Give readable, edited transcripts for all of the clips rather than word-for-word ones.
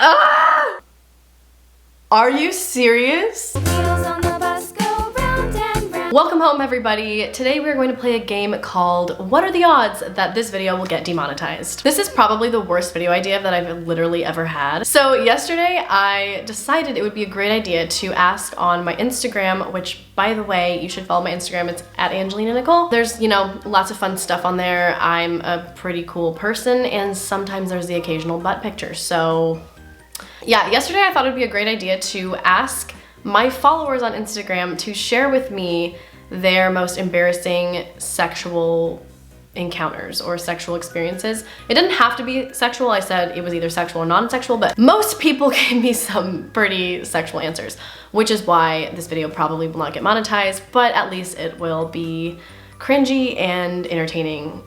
Ah! Are you serious? Welcome home, everybody. Today we're going to play a game called What Are the Odds That This Video Will Get Demonetized? This is probably the worst video idea that I've literally ever had. So yesterday I decided it would be a great idea to ask on my Instagram, which by the way, you should follow my Instagram. It's at Angelina Nicole. There's, you know, lots of fun stuff on there. I'm a pretty cool person and sometimes there's the occasional butt picture. So yeah, yesterday I thought it'd be a great idea to ask my followers on Instagram to share with me their most embarrassing sexual encounters or sexual experiences. It didn't have to be sexual. I said it was either sexual or non-sexual, but most people gave me some pretty sexual answers, which is why this video probably will not get monetized, but at least it will be cringy and entertaining,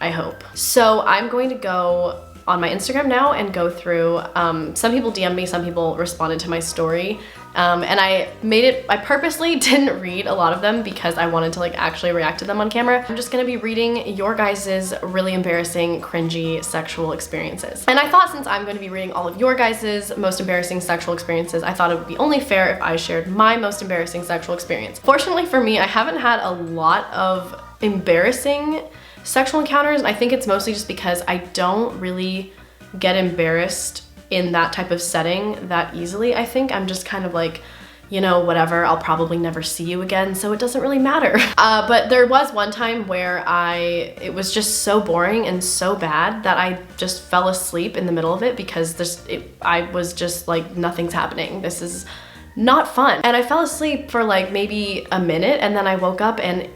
I hope. So I'm going to go on my Instagram now and go through, some people DM'd me, some people responded to my story, and I purposely didn't read a lot of them because I wanted to like actually react to them on camera. I'm just gonna be reading your guys' really embarrassing, cringy sexual experiences. And I thought since I'm gonna be reading all of your guys' most embarrassing sexual experiences, I thought it would be only fair if I shared my most embarrassing sexual experience. Fortunately for me, I haven't had a lot of embarrassing sexual encounters, and I think it's mostly just because I don't really get embarrassed in that type of setting that easily. I think I'm just kind of like, you know, whatever, I'll probably never see you again, so it doesn't really matter. But there was one time where it was just so boring and so bad that I just fell asleep in the middle of it because I was just like, nothing's happening. This is not fun. And I fell asleep for like maybe a minute and then I woke up and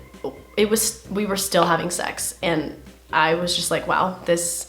we were still having sex, and I was just like, wow, this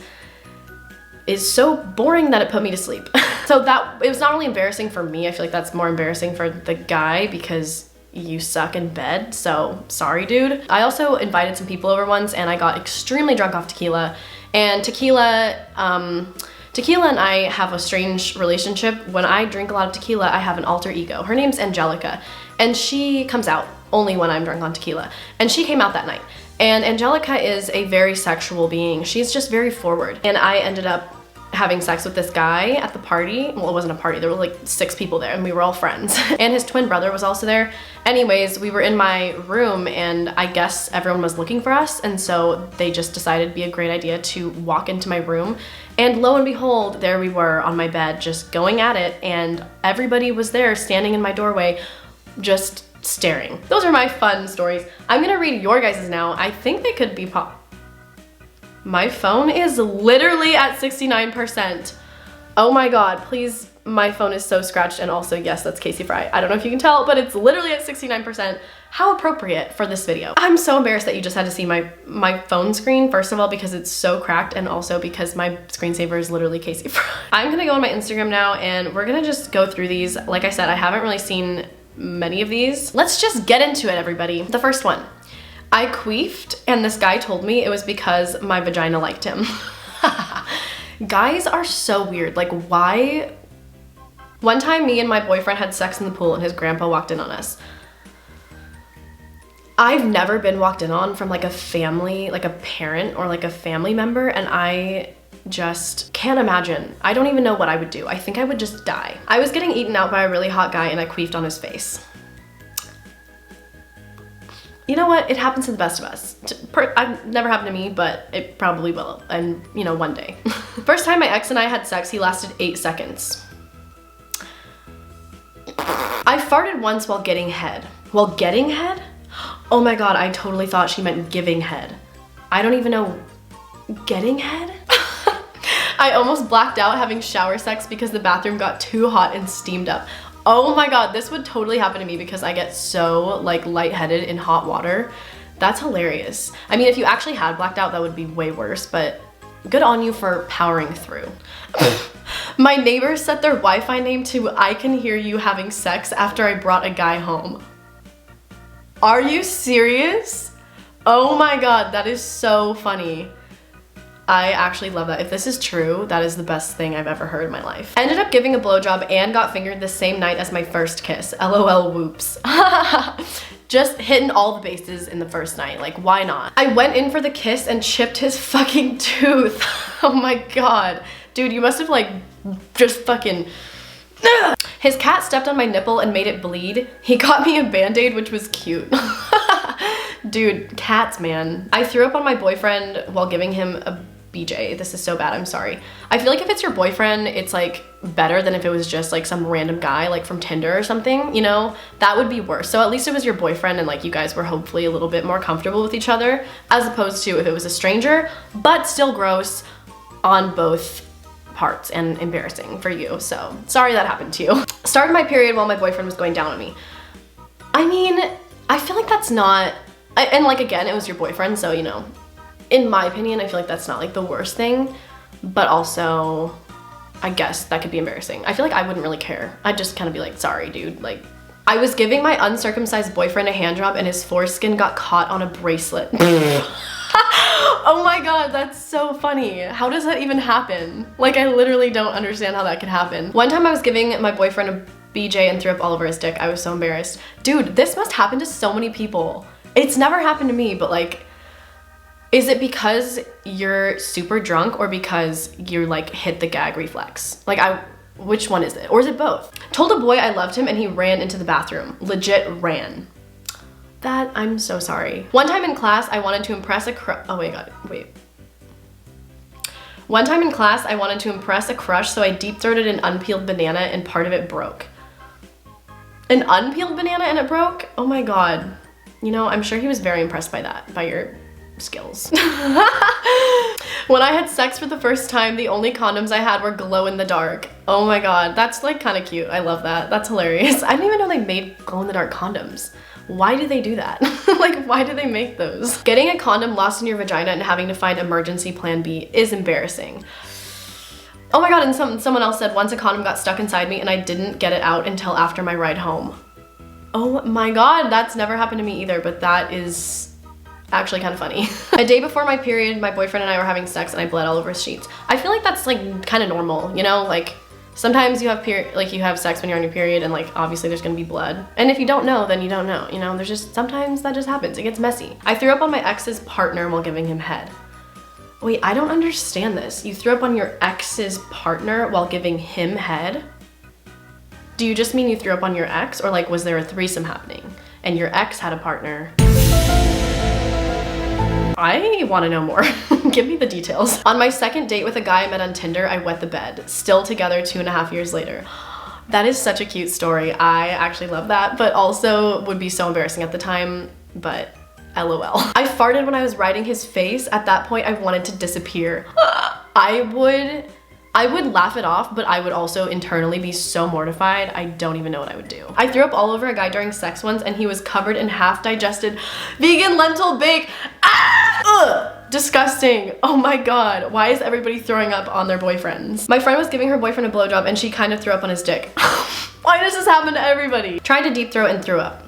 is so boring that it put me to sleep. So it was not really embarrassing for me. I feel like that's more embarrassing for the guy because you suck in bed, so sorry, dude. I also invited some people over once and I got extremely drunk off tequila, and tequila and I have a strange relationship. When I drink a lot of tequila, I have an alter ego. Her name's Angelica, and she comes out only when I'm drunk on tequila. And she came out that night. And Angelica is a very sexual being. She's just very forward. And I ended up having sex with this guy at the party. Well, it wasn't a party, there were like 6 people there and we were all friends. And his twin brother was also there. Anyways, we were in my room and I guess everyone was looking for us, and so they just decided it'd be a great idea to walk into my room. And lo and behold, there we were on my bed just going at it, and everybody was there standing in my doorway just staring. Those are my fun stories. I'm gonna read your guys's now. I think they could be My phone is literally at 69%. Oh my God, please, my phone is so scratched, and also yes, that's Casey Fry. I don't know if you can tell, but it's literally at 69%. How appropriate for this video. I'm so embarrassed that you just had to see my phone screen, first of all, because it's so cracked, and also because my screensaver is literally Casey Fry. I'm gonna go on my Instagram now and we're gonna just go through these. Like I said, I haven't really seen many of these. Let's just get into it, everybody. The first one. I queefed and this guy told me it was because my vagina liked him. Guys are so weird. Like, why? One time me and my boyfriend had sex in the pool and his grandpa walked in on us. I've never been walked in on from like a family, like a parent or like a family member, and I just can't imagine. I don't even know what I would do. I think I would just die. I was getting eaten out by a really hot guy and I queefed on his face. You know what? It happens to the best of us. I've never happened to me, but it probably will. And you know, one day. First time my ex and I had sex, he lasted 8 seconds. I farted once while getting head. While getting head? Oh my God, I totally thought she meant giving head. I don't even know. Getting head? I almost blacked out having shower sex because the bathroom got too hot and steamed up. Oh my God, this would totally happen to me because I get so like lightheaded in hot water. That's hilarious. I mean, if you actually had blacked out, that would be way worse, but good on you for powering through. My neighbors set their Wi-Fi name to "I can hear you having sex" after I brought a guy home. Are you serious? Oh my God, that is so funny. I actually love that. If this is true, that is the best thing I've ever heard in my life. Ended up giving a blowjob and got fingered the same night as my first kiss. LOL whoops. Just hitting all the bases in the first night. Like, why not? I went in for the kiss and chipped his fucking tooth. Oh my God. Dude, you must have like just fucking... His cat stepped on my nipple and made it bleed. He got me a band-aid, which was cute. Dude, cats, man. I threw up on my boyfriend while giving him a BJ. This is so bad, I'm sorry. I feel like if it's your boyfriend, it's like better than if it was just like some random guy like from Tinder or something, you know? That would be worse. So at least it was your boyfriend and like you guys were hopefully a little bit more comfortable with each other as opposed to if it was a stranger, but still gross on both parts and embarrassing for you. So sorry that happened to you. Started my period while my boyfriend was going down on me. I mean, I feel like that's not, and like again, it was your boyfriend, so you know, in my opinion, I feel like that's not like the worst thing, but also I guess that could be embarrassing. I feel like I wouldn't really care. I'd just kind of be like, sorry, dude. Like, I was giving my uncircumcised boyfriend a hand job and his foreskin got caught on a bracelet. Oh my God, that's so funny. How does that even happen? Like, I literally don't understand how that could happen. One time I was giving my boyfriend a BJ and threw up all over his dick. I was so embarrassed. Dude, this must happen to so many people. It's never happened to me, but like, is it because you're super drunk or because you like hit the gag reflex? Like which one is it? Or is it both? Told a boy I loved him and he ran into the bathroom. Legit ran. That, I'm so sorry. One time in class, I wanted to impress a oh my God, wait. One time in class, I wanted to impress a crush, so I deep-throated an unpeeled banana and part of it broke. An unpeeled banana and it broke? Oh my God. You know, I'm sure he was very impressed by that, by your skills. When I had sex for the first time, the only condoms I had were glow in the dark. Oh my God, that's like kind of cute. I love that. That's hilarious. I didn't even know they made glow in the dark condoms. Why do they do that? Like, why do they make those? Getting a condom lost in your vagina and having to find emergency plan B is embarrassing. Oh my God, and someone else said once a condom got stuck inside me and I didn't get it out until after my ride home. Oh my God, that's never happened to me either, but that is actually kind of funny. A day before my period, my boyfriend and I were having sex and I bled all over his sheets. I feel like that's like kind of normal, you know? Like, sometimes you have you have sex when you're on your period and like obviously there's gonna be blood. And if you don't know, then you don't know, you know? There's just, sometimes that just happens. It gets messy. I threw up on my ex's partner while giving him head. Wait, I don't understand this. You threw up on your ex's partner while giving him head? Do you just mean you threw up on your ex, or like was there a threesome happening and your ex had a partner? I want to know more. Give me the details. On my second date with a guy I met on Tinder, I wet the bed. Still together 2.5 years later. That is such a cute story. I actually love that, but also would be so embarrassing at the time, but LOL. I farted when I was riding his face. At that point, I wanted to disappear. I would laugh it off, but I would also internally be so mortified. I don't even know what I would do. I threw up all over a guy during sex once and he was covered in half-digested vegan lentil bake. Ah! Ugh! Disgusting. Oh my God. Why is everybody throwing up on their boyfriends? My friend was giving her boyfriend a blowjob and she kind of threw up on his dick. Why does this happen to everybody? Tried to deep throat and threw up.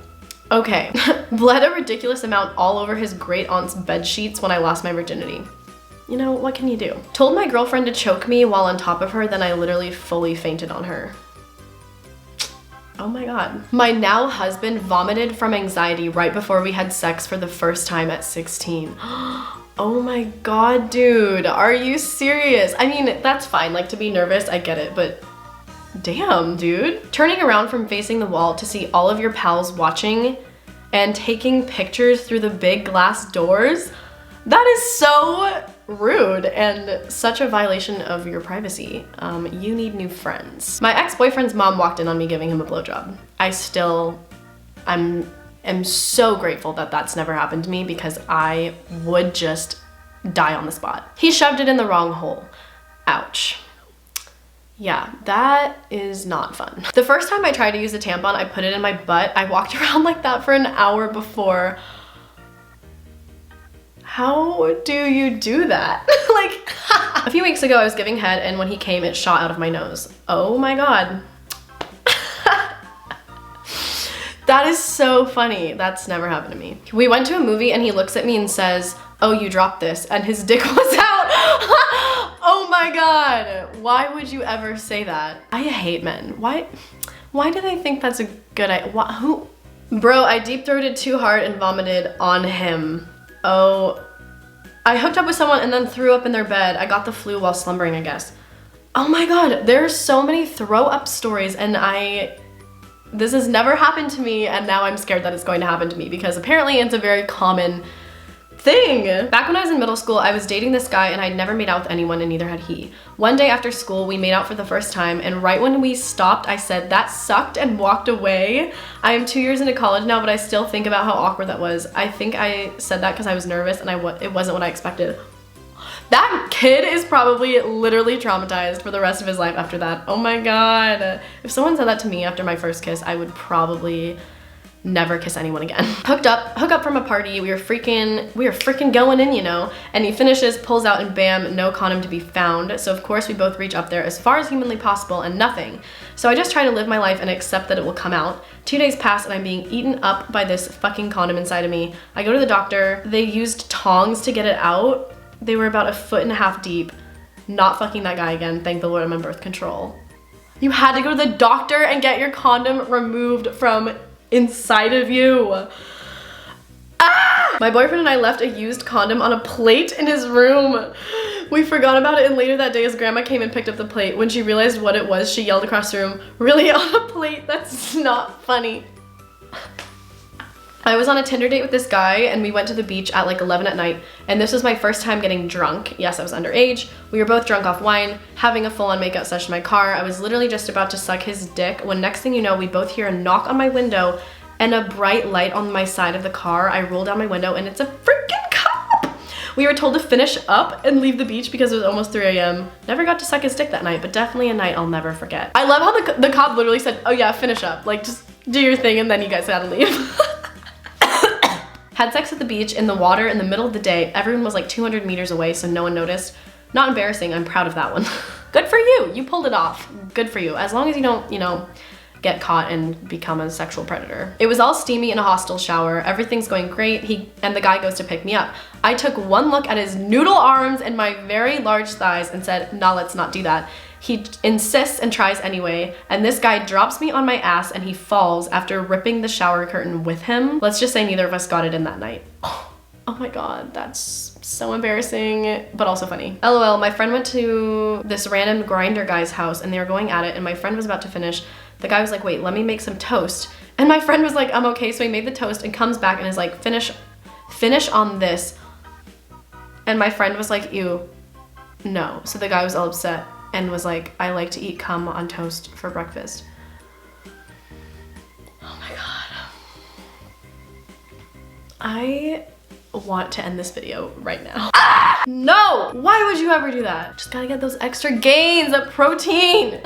Okay. Bled a ridiculous amount all over his great aunt's bed sheets when I lost my virginity. You know, what can you do? Told my girlfriend to choke me while on top of her, then I literally fully fainted on her. Oh my God. My now husband vomited from anxiety right before we had sex for the first time at 16. Oh my God, dude, are you serious? I mean, that's fine, like to be nervous, I get it, but damn, dude. Turning around from facing the wall to see all of your pals watching and taking pictures through the big glass doors. That is so rude and such a violation of your privacy. You need new friends. My ex-boyfriend's mom walked in on me giving him a blowjob. I'm so grateful that that's never happened to me because I would just die on the spot. He shoved it in the wrong hole. Ouch. Yeah, that is not fun. The first time I tried to use a tampon, I put it in my butt. I walked around like that for an hour before. How do you do that? Like, a few weeks ago I was giving head and when he came, it shot out of my nose. Oh my God. That is so funny. That's never happened to me. We went to a movie and he looks at me and says, "Oh, you dropped this," and his dick was out. Oh my God. Why would you ever say that? I hate men. Why do they think that's a good idea? Who? Bro, I deep throated too hard and vomited on him. Oh, I hooked up with someone and then threw up in their bed. I got the flu while slumbering, I guess. Oh my God, there's so many throw up stories, and this has never happened to me, and now I'm scared that it's going to happen to me because apparently it's a very common thing. Back when I was in middle school, I was dating this guy and I'd never made out with anyone, and neither had he. One day after school, we made out for the first time, and right when we stopped, I said, "That sucked," and walked away. I am 2 years into college now, but I still think about how awkward that was. I think I said that because I was nervous and it wasn't what I expected. That kid is probably literally traumatized for the rest of his life after that. Oh my God. If someone said that to me after my first kiss, I would probably never kiss anyone again. Hook up from a party. We were freaking going in, you know, and he finishes, pulls out, and bam, no condom to be found. So of course we both reach up there as far as humanly possible and nothing. So I just try to live my life and accept that it will come out. 2 days pass and I'm being eaten up by this fucking condom inside of me. I go to the doctor. They used tongs to get it out. They were about 1.5 feet deep. Not fucking that guy again. Thank the Lord I'm on birth control. You had to go to the doctor and get your condom removed from inside of you. Ah! My boyfriend and I left a used condom on a plate in his room. We forgot about it, and later that day his grandma came and picked up the plate. When she realized what it was, she yelled across the room, "Really, on a plate? That's not funny." I was on a Tinder date with this guy and we went to the beach at like 11 at night, and this was my first time getting drunk. Yes, I was underage. We were both drunk off wine, having a full-on makeout session in my car. I was literally just about to suck his dick when next thing you know, we both hear a knock on my window and a bright light on my side of the car. I roll down my window and it's a freaking cop! We were told to finish up and leave the beach because it was almost 3 a.m. Never got to suck his dick that night, but definitely a night I'll never forget. I love how the cop literally said, "Oh yeah, finish up. Like, just do your thing and then you guys gotta leave." Had sex at the beach in the water in the middle of the day. Everyone was like 200 meters away, so no one noticed. Not embarrassing, I'm proud of that one. Good for you, you pulled it off. Good for you, as long as you don't, you know, get caught and become a sexual predator. It was all steamy in a hostel shower. Everything's going great. The guy goes to pick me up. I took one look at his noodle arms and my very large thighs and said, "Nah, let's not do that." He insists and tries anyway, and this guy drops me on my ass and he falls after ripping the shower curtain with him. Let's just say neither of us got it in that night. Oh my God, that's so embarrassing, but also funny. LOL, my friend went to this random grinder guy's house and they were going at it, and my friend was about to finish. The guy was like, "Wait, let me make some toast." And my friend was like, "I'm okay." So he made the toast and comes back and is like, finish on this. And my friend was like, "Ew, no." So the guy was all upset and was like, "I like to eat cum on toast for breakfast." Oh my God. I want to end this video right now. Ah! No! Why would you ever do that? Just gotta get those extra gains, that protein.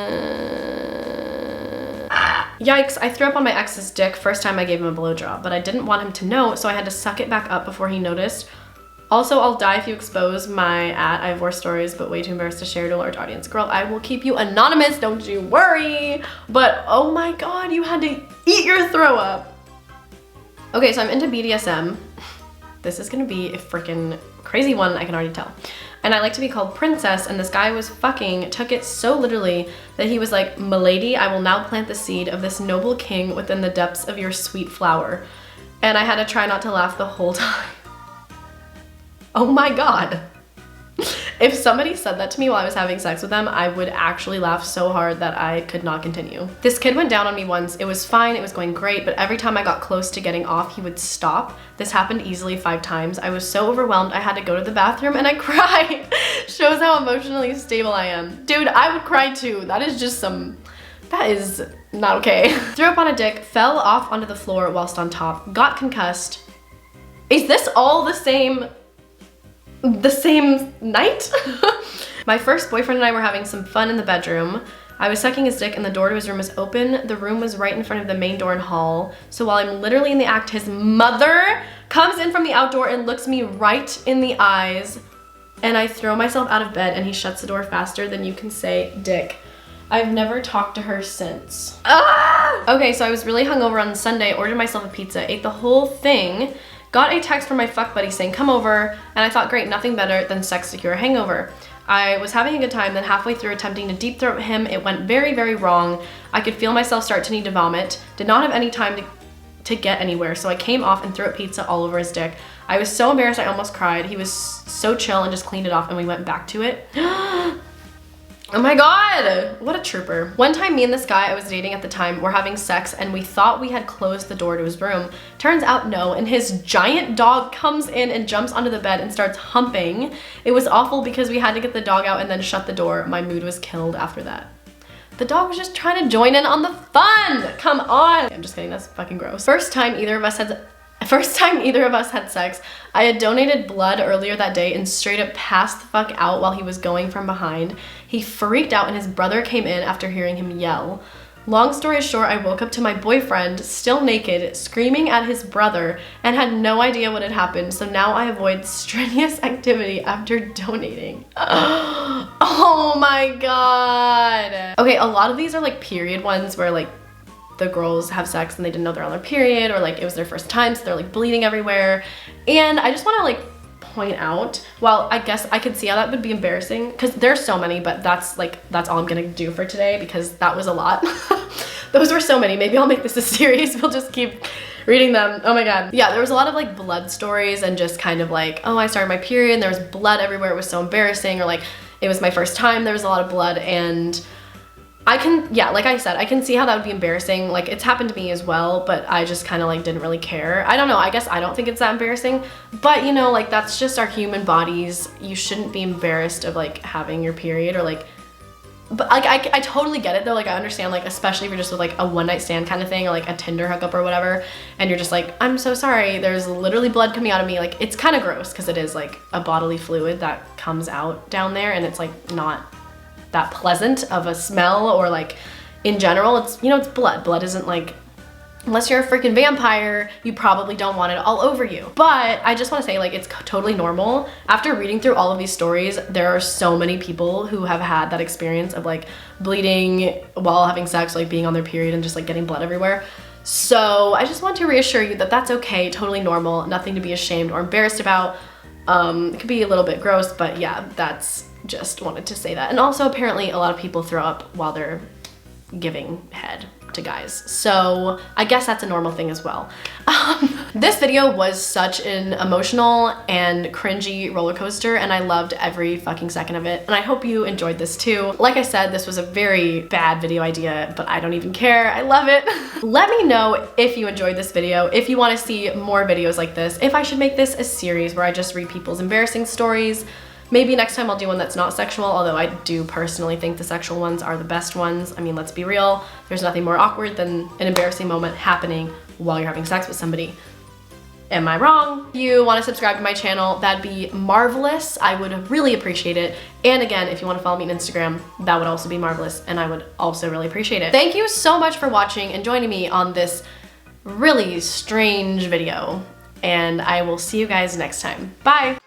Yikes, I threw up on my ex's dick first time I gave him a blowjob, but I didn't want him to know, so I had to suck it back up before he noticed. Also, I'll die if you expose my I have worse stories, but way too embarrassed to share to a large audience. Girl, I will keep you anonymous, don't you worry. But oh my God, you had to eat your throw up. Okay, so I'm into BDSM. This is gonna be a freaking crazy one, I can already tell. And I like to be called princess, and this guy was took it so literally that he was like, "Milady, I will now plant the seed of this noble king within the depths of your sweet flower." And I had to try not to laugh the whole time. Oh my God. If somebody said that to me while I was having sex with them, I would actually laugh so hard that I could not continue. This kid went down on me once. It was fine, it was going great, but every time I got close to getting off, he would stop. This happened easily 5 times. I was so overwhelmed, I had to go to the bathroom and I cried. Shows how emotionally stable I am. Dude, I would cry too. That is not okay. Threw up on a dick, fell off onto the floor whilst on top, got concussed. Is this all the same night? My first boyfriend and I were having some fun in the bedroom. I was sucking his dick and the door to his room was open. The room was right in front of the main door and hall. So while I'm literally in the act, his mother comes in from the outdoor and looks me right in the eyes, and I throw myself out of bed and he shuts the door faster than you can say dick. I've never talked to her since. Ah! Okay, so I was really hungover on Sunday, ordered myself a pizza, ate the whole thing, got a text from my fuck buddy saying, "Come over," and I thought, great, nothing better than sex to cure a hangover. I was having a good time, then halfway through attempting to deep throat him, it went very, very wrong. I could feel myself start to need to vomit. Did not have any time to get anywhere, so I came off and threw a pizza all over his dick. I was so embarrassed I almost cried. He was so chill and just cleaned it off and we went back to it. Oh my god, what a trooper. One time me and this guy I was dating at the time were having sex and we thought we had closed the door to his room. Turns out no, and his giant dog comes in and jumps onto the bed and starts humping. It was awful because we had to get the dog out and then shut the door. My mood was killed after that. The dog was just trying to join in on the fun. Come on. I'm just kidding, that's fucking gross. First time either of us had sex, I had donated blood earlier that day and straight up passed the fuck out while he was going from behind. He freaked out and his brother came in after hearing him yell. Long story short, I woke up to my boyfriend, still naked, screaming at his brother and had no idea what had happened, so now I avoid strenuous activity after donating. Oh my god. Okay, a lot of these are like period ones where like the girls have sex and they didn't know they're on their period, or like it was their first time so they're like bleeding everywhere. And I just want to like point out, well, I guess I could see how that would be embarrassing because there's so many, but that's all I'm gonna do for today because that was a lot. Those were so many. Maybe I'll make this a series. We'll just keep reading them. Oh my god. Yeah, there was a lot of like blood stories and just kind of like, oh, I started my period and there was blood everywhere. It was so embarrassing, or like it was my first time, there was a lot of blood. And yeah, like I said, I can see how that would be embarrassing. Like it's happened to me as well, but I just kind of like didn't really care. I don't know, I guess I don't think it's that embarrassing, but you know, like that's just our human bodies. You shouldn't be embarrassed of like having your period, or like, but like I totally get it though. Like I understand, like especially if you're just with like a one night stand kind of thing, or like a Tinder hookup or whatever, and you're just like, I'm so sorry, there's literally blood coming out of me. Like it's kind of gross because it is like a bodily fluid that comes out down there, and it's like not that pleasant of a smell, or like in general, it's, you know, it's blood. Blood isn't like, unless you're a freaking vampire, you probably don't want it all over you. But I just want to say, like, it's totally normal. After reading through all of these stories, there are so many people who have had that experience of like bleeding while having sex, like being on their period and just like getting blood everywhere. So I just want to reassure you that that's okay, totally normal, nothing to be ashamed or embarrassed about. It could be a little bit gross, but yeah, just wanted to say that. And also apparently a lot of people throw up while they're giving head to guys, so I guess that's a normal thing as well. This video was such an emotional and cringy roller coaster, and I loved every fucking second of it, and I hope you enjoyed this too. Like I said, this was a very bad video idea, but I don't even care. I love it. Let me know if you enjoyed this video, if you want to see more videos like this, if I should make this a series where I just read people's embarrassing stories. Maybe next time I'll do one that's not sexual, although I do personally think the sexual ones are the best ones. I mean, let's be real. There's nothing more awkward than an embarrassing moment happening while you're having sex with somebody. Am I wrong? If you want to subscribe to my channel, that'd be marvelous. I would really appreciate it. And again, if you want to follow me on Instagram, that would also be marvelous, and I would also really appreciate it. Thank you so much for watching and joining me on this really strange video, and I will see you guys next time. Bye!